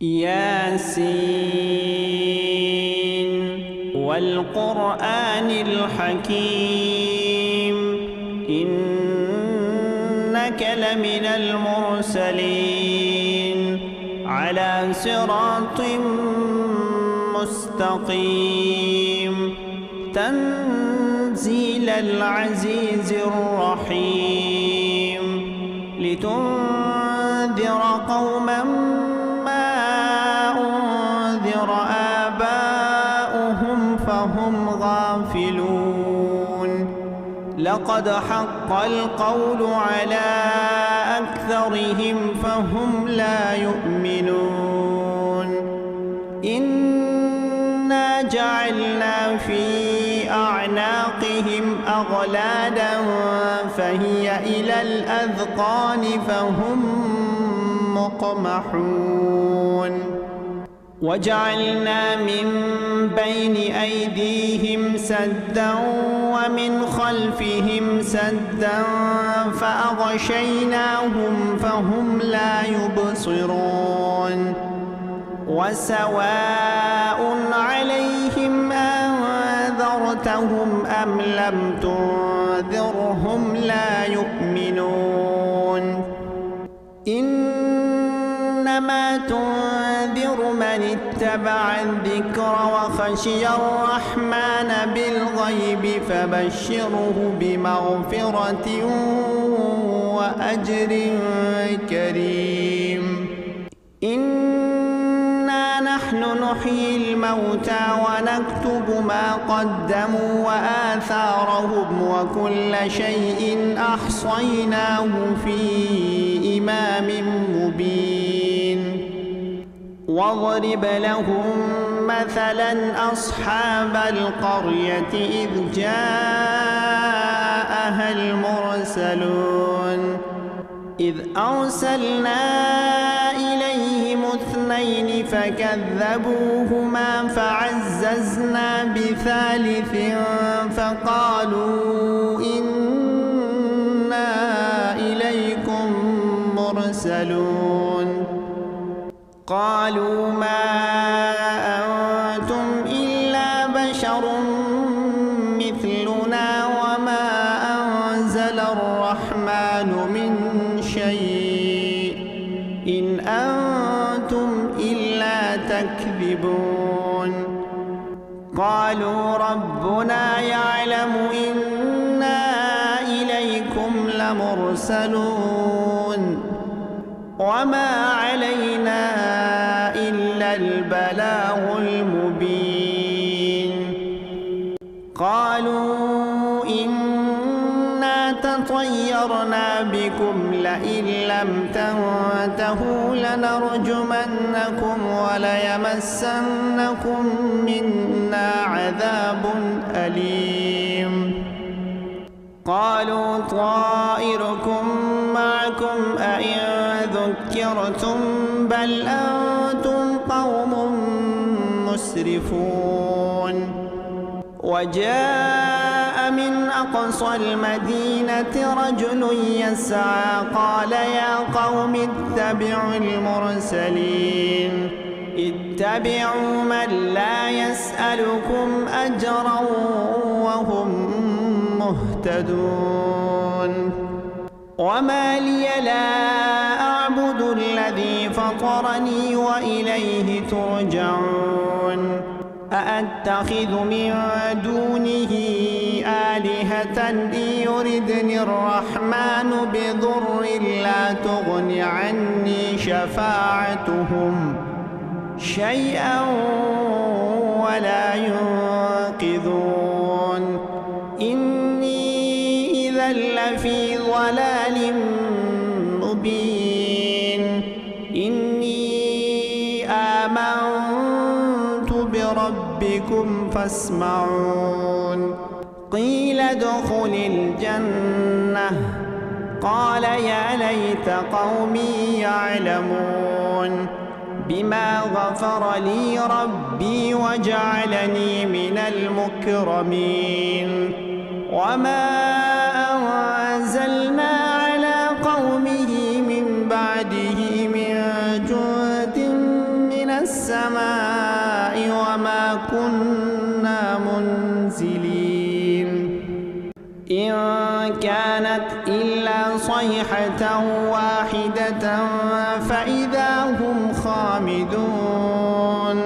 ياسين والقرآن الحكيم إنك لمن المرسلين على صراط مستقيم تنزيل العزيز الرحيم لتنذر قوما ما أنذر آباؤهم فهم غافلون لقد حق القول على أكثرهم فهم لا يؤمنون إنا جعلنا في أعناقهم أغلالا فهي إلى الأذقان فهم مقمحون وجعلنا من بين أيديهم سدا ومن خلفهم سدا فأغشيناهم فهم لا يبصرون وسواء عليهم أنذرتهم أم لم تنذرهم لا يؤمنون إنما تنذر من اتبع الذكر وخشي الرحمن بالغيب فبشره بمغفرة وأجر كريم إنا نحن نحيي الموتى ونكتب ما قدموا وآثارهم وكل شيء أحصيناه في إمام مبين واضرب لهم مثلا أصحاب القرية إذ جاءها المرسلون إذ أرسلنا إليهم اثنين فكذبوهما فعززنا بثالث فقالوا إنا إليكم مرسلون قالوا ما أنتم إلا بشر مثلنا وما أنزل الرحمن من شيء إن أنتم إلا تكذبون قالوا ربنا يعلم إنا إليكم لمرسلون وما علينا إلا البلاغ المبين قالوا إنا تطيرنا بكم لئن لم تنتهوا لنرجمنكم وليمسنكم منا عذاب أليم قالوا طائركم معكم أئن ذكرتم بل أنتم قوم مسرفون وجاء من أقصى المدينة رجل يسعى قال يا قوم اتبعوا المرسلين اتبعوا من لا يسألكم أجرا وهم مهتدون وما لي لا أعبد الذي فطرني وإليه ترجعون أأتخذ من دونه آلهة إن يردني الرحمن بضر لا تغن عني شفاعتهم شيئا ولا ينقذون إني إذا لفي ضلال مبين إني آمنت بربكم فاسمعون قيل ادخل الجنة قال يا ليت قومي يعلمون بما غفر لي ربي وجعلني من المكرمين وما أنزلنا على قومه من بعده من جند السماء وما كنا منزلين إن كانت إلا صيحة واحدة فإذا هم خامدون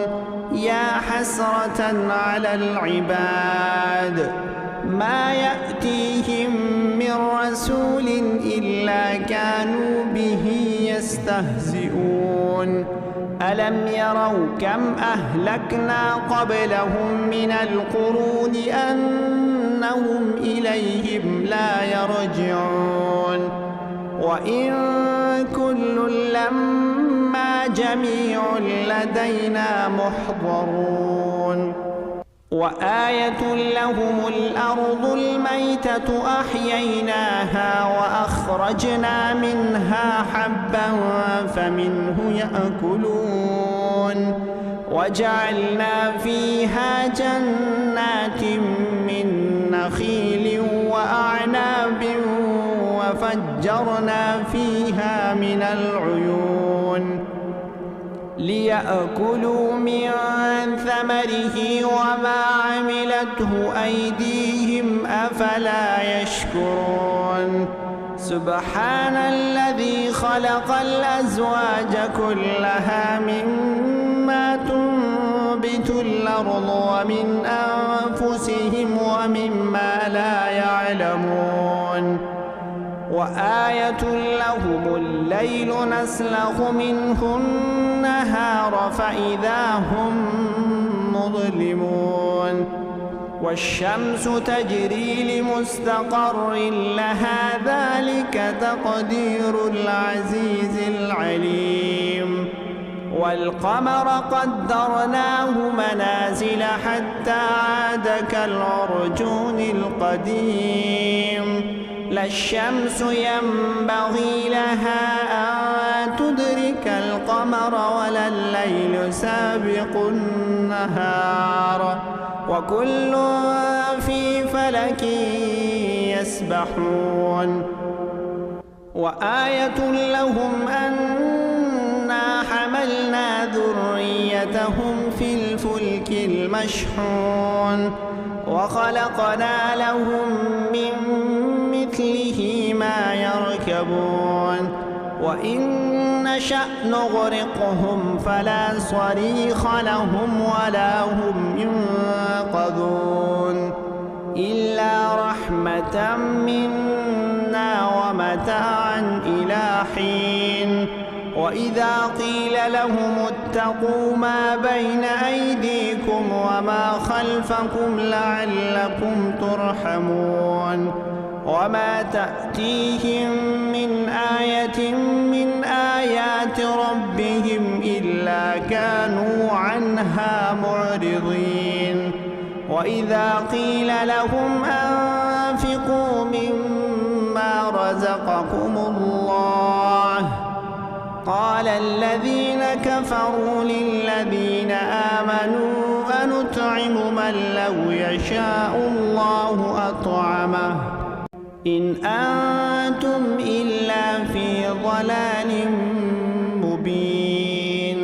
يا حسرة على العباد ما يأتيهم من رسول إلا كانوا به يستهزئون ألم يروا كم أهلكنا قبلهم من القرون أنهم إليهم لا يرجعون وإن كل لما جميع لدينا محضرون وآية لهم الأرض الميتة أحييناها وأخرجنا منها حبا فمنه يأكلون وجعلنا فيها جنات من نخيل وأعناب وفجرنا فيها من العيون ليأكلوا من ثمره وما عملته أيديهم أفلا يشكرون سبحان الذي خلق الأزواج كلها مما تنبت الأرض ومن أنفسهم ومما لا يعلمون وآية لهم الليل نسلخ منه النهار فإذا هم مظلمون والشمس تجري لمستقر لها ذلك تقدير العزيز العليم والقمر قدرناه منازل حتى عاد كالعرجون القديم لا الشمس ينبغي لها أن تدرك القمر ولا الليل سابق النهار وكل في فلك يسبحون وآية لهم أنا حملنا ذريتهم في الفلك المشحون وخلقنا لهم من مثله ما يركبون وإن نشأ نغرقهم فلا صريخ لهم ولا هم ينقذون إلا رحمة منا ومتاعا إلى حين وإذا قيل لهم اتقوا ما بين أيديكم وما خلفكم لعلكم ترحمون وما تأتيهم من آية من آيات ربهم إلا كانوا عنها معرضين وإذا قيل لهم أنفقوا مما رزقكم الله قال الذين كفروا للذين آمنوا أنطعم من لو يشاء الله أطعمه إن أنتم إلا في ضلال مبين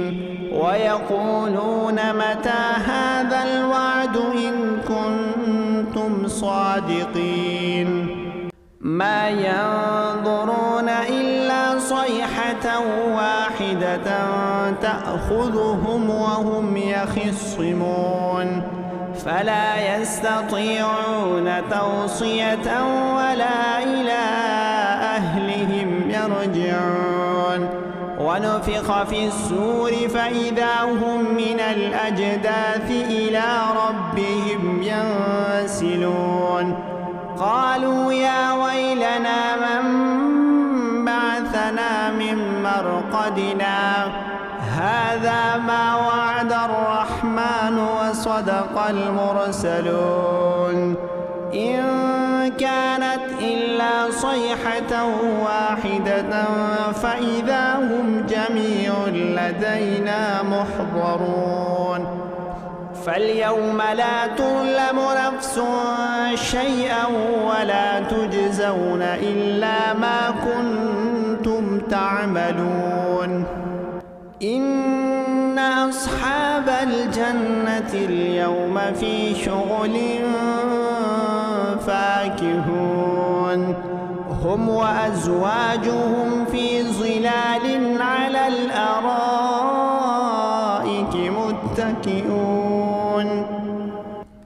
ويقولون متى هذا الوعد إن كنتم صادقين ما ينظرون إلا صيحة واحدة تأخذهم وهم يخصمون فلا يستطيعون توصية ولا إلى أهلهم يرجعون ونفخ في السور فإذا هم من الأجداث إلى ربهم ينسلون قالوا يا ويلنا من بعثنا من مرقدنا هذا ما وعد الرحمن وصدق المرسلون إن كانت إلا صيحة واحدة فإذا هم جميع لدينا محضرون فاليوم لا تظلم نفس شيئا ولا تجزون إلا ما كنتم تعملون إن أصحاب الجنة اليوم في شغل فاكهون هم وأزواجهم في ظلال على الأرائك متكئون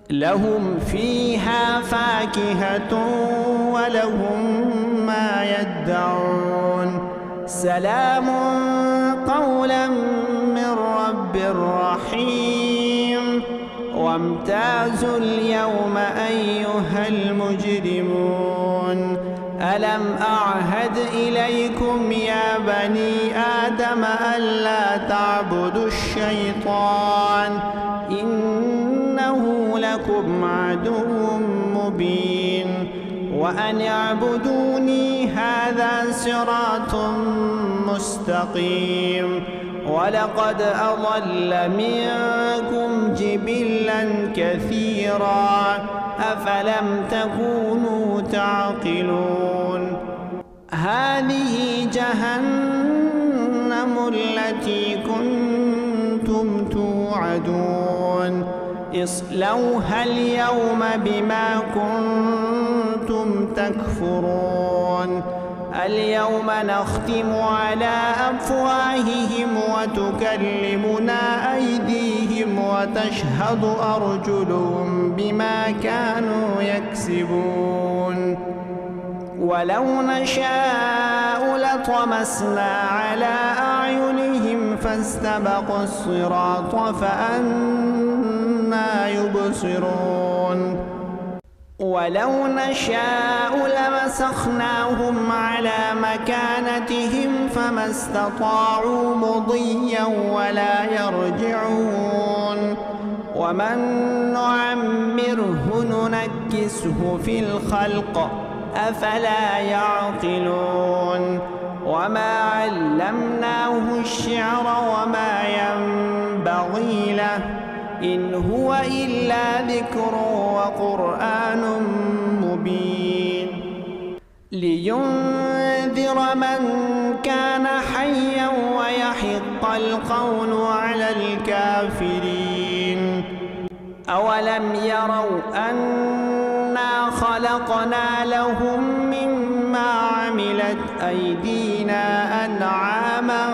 لهم فيها فاكهة ولهم ما يدعون سلام قولا من رب رحيم وامتازوا اليوم أيها المجرمون ألم أعهد إليكم يا بني آدم ألا تعبدوا الشيطان إنه لكم عدو مبين وأن اعبدوني هذا صراط مستقيم ولقد أضل منكم جبلا كثيرا أفلم تكونوا تعقلون هذه جهنم التي كنتم توعدون اصلوها اليوم بما كنتم تكفرون اليوم نختم على أفواههم وتكلمنا أيديهم وتشهد أرجلهم بما كانوا يكسبون ولو نشاء لطمسنا على أعينهم فاستبقوا الصراط فأنى يبصرون ولو نشاء لمسخناهم على مكانتهم فما استطاعوا مضيا ولا يرجعون ومن نعمره ننكسه في الخلق أفلا يعقلون وما علمناه الشعر وما ينبغي له إن هو إلا ذكر وقرآن مبين لينذر من كان حيا ويحق القول على الكافرين أولم يروا أنا خلقنا لهم مما عملت أيدينا أنعاما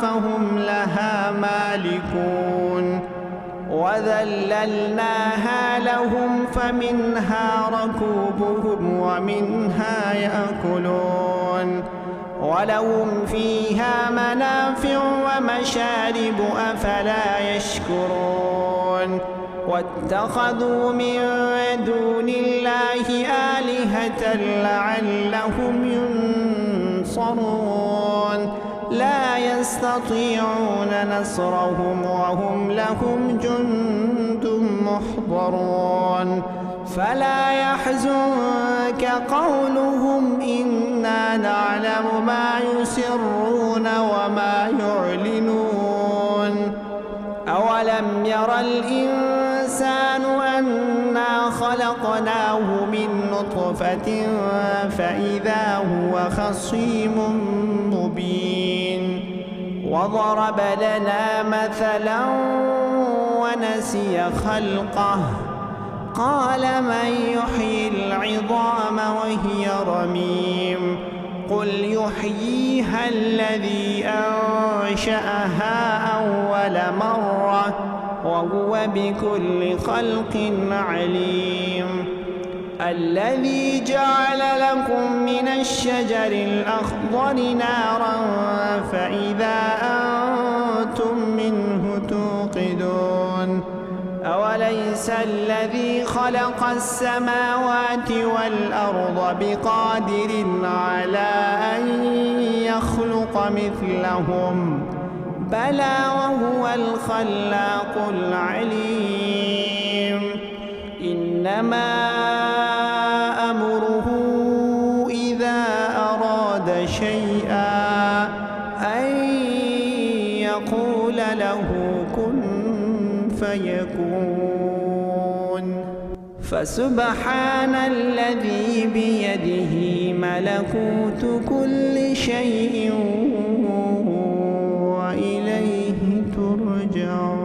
فهم لها مالكون وذللناها لهم فمنها ركوبهم ومنها يأكلون ولهم فيها منافع ومشارب أفلا يشكرون واتخذوا من دون الله آلهة لعلهم ينصرون لا يستطيعون نصرهم وهم لهم جند محضرون فلا يحزنك قولهم إنا نعلم ما يسرون وما يعلنون أولم ير الإنسان أنا خلقناه من نطفة فإذا هو خصيم مبين وضرب لنا مثلا ونسي خلقه قال من يحيي العظام وهي رميم قل يحييها الذي أنشأها أول مرة وهو بكل خلق عليم الذي جعل لكم من الشجر الأخضر نارا فإذا أنتم منه توقدون أوليس الذي خلق السماوات والأرض بقادر على أن يخلق مثلهم بلى وهو الخلاق العليم إنما أمره إذا أراد شيئا أن يقول له كن فيكون فسبحان الذي بيده ملكوت كل شيء وإليه ترجعون. يرجعون.